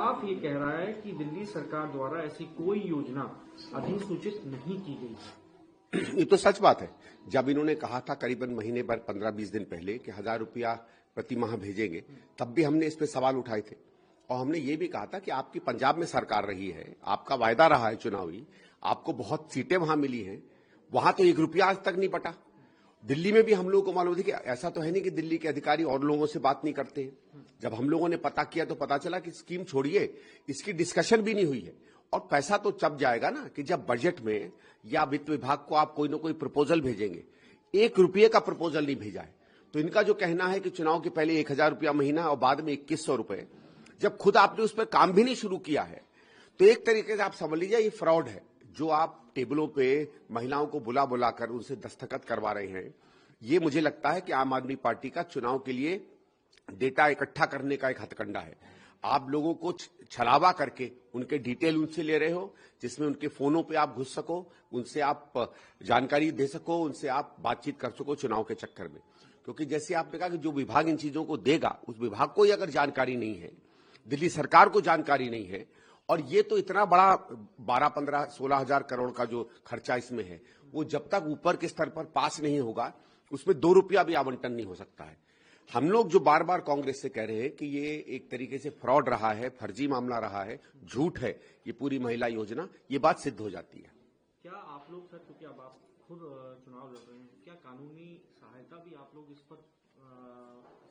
साफ ये कह रहा है कि दिल्ली सरकार द्वारा ऐसी कोई योजना अधिसूचित नहीं की गई है। ये तो सच बात है। जब इन्होंने कहा था करीबन महीने भर 15-20 दिन पहले कि 1000 रुपया प्रति माह भेजेंगे, तब भी हमने इस पे सवाल उठाए थे और हमने ये भी कहा था कि आपकी पंजाब में सरकार रही है, आपका वायदा रहा है चुनावी, आपको बहुत सीटें वहां मिली हैं, वहां तो 1 रुपया आज तक नहीं बटा। दिल्ली में भी हम लोगों को मालूम थी कि ऐसा तो है नहीं कि दिल्ली के अधिकारी और लोगों से बात नहीं करते हैं। जब हम लोगों ने पता किया तो पता चला कि स्कीम छोड़िए, इसकी डिस्कशन भी नहीं हुई है। और पैसा तो तब जाएगा ना कि जब बजट में या वित्त विभाग को आप कोई ना कोई प्रपोजल भेजेंगे। 1 रुपये का प्रपोजल नहीं भेजा है। तो इनका जो कहना है कि चुनाव के पहले 1000 रुपया महीना और बाद में 2100 रुपए, जब खुद आपने उस पर काम भी नहीं शुरू किया है, तो एक तरीके से आप समझ लीजिए ये फ्रॉड है। जो आप टेबलों पे महिलाओं को बुला बुलाकर उनसे दस्तखत करवा रहे हैं, ये मुझे लगता है कि आम आदमी पार्टी का चुनाव के लिए डेटा इकट्ठा करने का एक हथकंडा है। आप लोगों को छलावा करके उनके डिटेल उनसे ले रहे हो, जिसमें उनके फोनों पे आप घुस सको, उनसे आप जानकारी दे सको, उनसे आप बातचीत कर सको चुनाव के चक्कर में। क्योंकि जैसे आपने कहा कि जो विभाग इन चीजों को देगा, उस विभाग को ही अगर जानकारी नहीं है, दिल्ली सरकार को जानकारी नहीं है, और ये तो इतना बड़ा 12, 15, 16 हजार करोड़ का जो खर्चा इसमें है, वो जब तक ऊपर के स्तर पर पास नहीं होगा, उसमें 2 रुपया भी आवंटन नहीं हो सकता है। हम लोग जो बार बार कांग्रेस से कह रहे हैं कि ये एक तरीके से फ्रॉड रहा है, फर्जी मामला रहा है, झूठ है ये पूरी महिला योजना, ये बात सिद्ध हो जाती है। क्या आप लोग सर, क्योंकि अब आप खुद चुनाव लड़ रहे हैं, क्या कानूनी सहायता भी आप लोग इस पर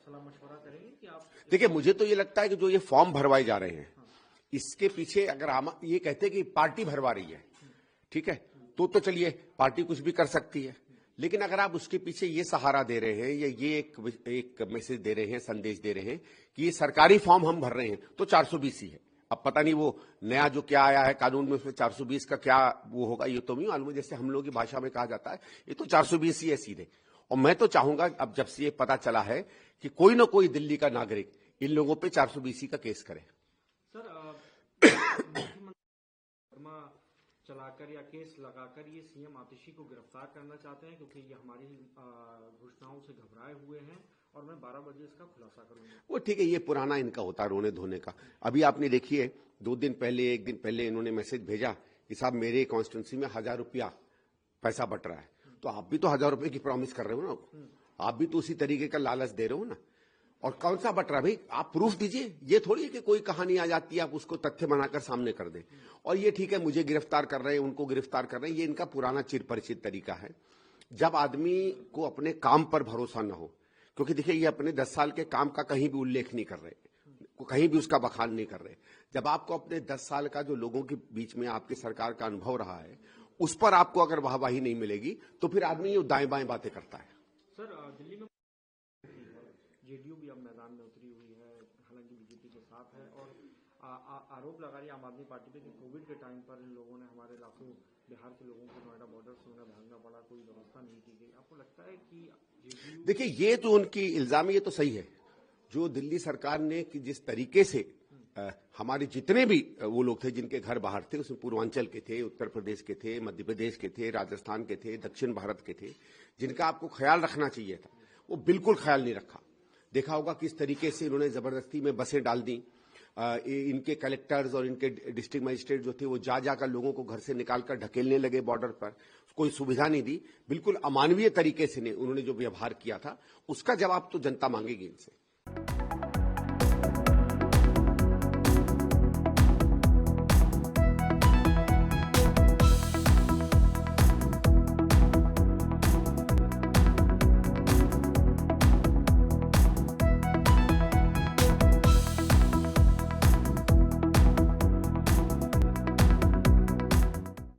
सलाह मशवरा करेंगे कि आप? देखिए, मुझे तो ये लगता है कि जो ये फॉर्म भरवाए जा रहे हैं, इसके पीछे अगर हम ये कहते हैं कि पार्टी भरवा रही है, ठीक है, तो चलिए पार्टी कुछ भी कर सकती है। लेकिन अगर आप उसके पीछे ये सहारा दे रहे हैं या ये एक मैसेज दे रहे हैं, संदेश दे रहे हैं कि ये सरकारी फॉर्म हम भर रहे हैं, तो 420 ही है। अब पता नहीं वो नया जो क्या आया है कानून में, उसमें 420 का क्या वो होगा, ये तो नहीं मालूम। जैसे हम लोग की भाषा में कहा जाता है, ये तो 420 ही है सीधे। और मैं तो चाहूंगा, अब जब से ये पता चला है कि कोई ना कोई दिल्ली का नागरिक इन लोगों पे 420 का केस करे। चलाकर या केस लगाकर ये सीएम आतिशी को गिरफ्तार करना चाहते हैं, क्योंकि ये हमारी घोषणाओं से घबराए हुए हैं और मैं 12 बजे इसका खुलासा करूंगा। वो ठीक है, ये पुराना इनका होता रोने धोने का। अभी आपने देखिए 2 दिन पहले, 1 दिन पहले इन्होंने मैसेज भेजा कि साहब मेरे कॉन्स्टिट्यूंसी में 1000 रुपया पैसा बट रहा है। तो आप भी तो 1000 रुपए की प्रॉमिस कर रहे हो ना, आप भी तो उसी तरीके का लालच दे रहे हो ना। और कौन सा बट रहा भाई, आप प्रूफ दीजिए। ये थोड़ी है कि कोई कहानी आ जाती है आप उसको तथ्य बनाकर सामने कर दें। और ये ठीक है, मुझे गिरफ्तार कर रहे हैं, उनको गिरफ्तार कर रहे हैं, ये इनका पुराना चिरपरिचित तरीका है। जब आदमी को अपने काम पर भरोसा न हो, क्योंकि देखिए ये अपने 10 साल के काम का कहीं भी उल्लेख नहीं कर रहे, कहीं भी उसका बखान नहीं कर रहे। जब आपको अपने 10 साल का जो लोगों के बीच में आपकी सरकार का अनुभव रहा है, उस पर आपको अगर वाहवाही नहीं मिलेगी, तो फिर आदमी ये दाएं बाएं बातें करता है। सर, दिल्ली में जेडीयू भी अब मैदान में उतरी हुई है, हालांकि बीजेपी के साथ है, और आरोप लगा रही है आम आदमी पार्टी पे कि कोविड के टाइम पर इन लोगों ने, हमारे लाखों बिहार के लोगों को नोएडा बॉर्डर से उन्हें भागना पड़ा, कोई व्यवस्था नहीं की गई। आपको लगता है कि जेडीयू? देखिए, ये तो उनकी इल्जाम, ये तो सही है। जो दिल्ली सरकार ने कि जिस तरीके से हमारे जितने भी वो लोग थे जिनके घर बाहर थे, उसमें पूर्वांचल के थे, उत्तर प्रदेश के थे, मध्य प्रदेश के थे, राजस्थान के थे, दक्षिण भारत के थे, जिनका आपको ख्याल रखना चाहिए था, वो बिल्कुल ख्याल नहीं रखा। देखा होगा किस तरीके से इन्होंने जबरदस्ती में बसें डाल दी। इनके कलेक्टर्स और इनके डिस्ट्रिक्ट मजिस्ट्रेट जो थे वो जाकर लोगों को घर से निकालकर ढकेलने लगे बॉर्डर पर, कोई सुविधा नहीं दी। बिल्कुल अमानवीय तरीके से उन्होंने जो व्यवहार किया था, उसका जवाब तो जनता मांगेगी इनसे।